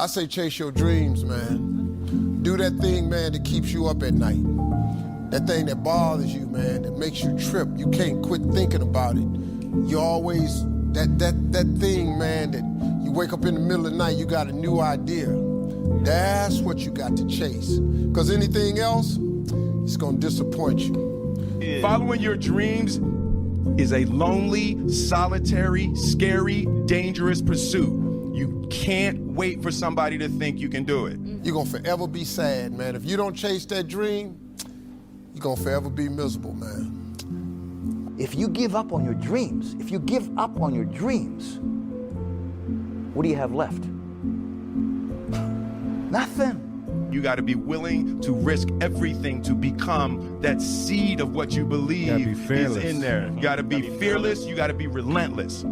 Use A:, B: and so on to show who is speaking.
A: I say chase your dreams, man. Do that thing, man, that keeps you up at night. That thing that bothers you, man, that makes you trip. You can't quit thinking about it. You always, that thing, man, that you wake up in the middle of the night, you got a new idea. That's what you got to chase. Because anything else, it's gonna disappoint you.
B: Following your dreams is a lonely, solitary, scary, dangerous pursuit. You can't wait for somebody to think you can do it.
A: You're gonna forever be sad, man. If you don't chase that dream, you're gonna forever be miserable, man.
C: If you give up on your dreams, what do you have left? Nothing.
B: You got to be willing to risk everything to become that seed of what you believe is in there. You got to be fearless. You got to be relentless.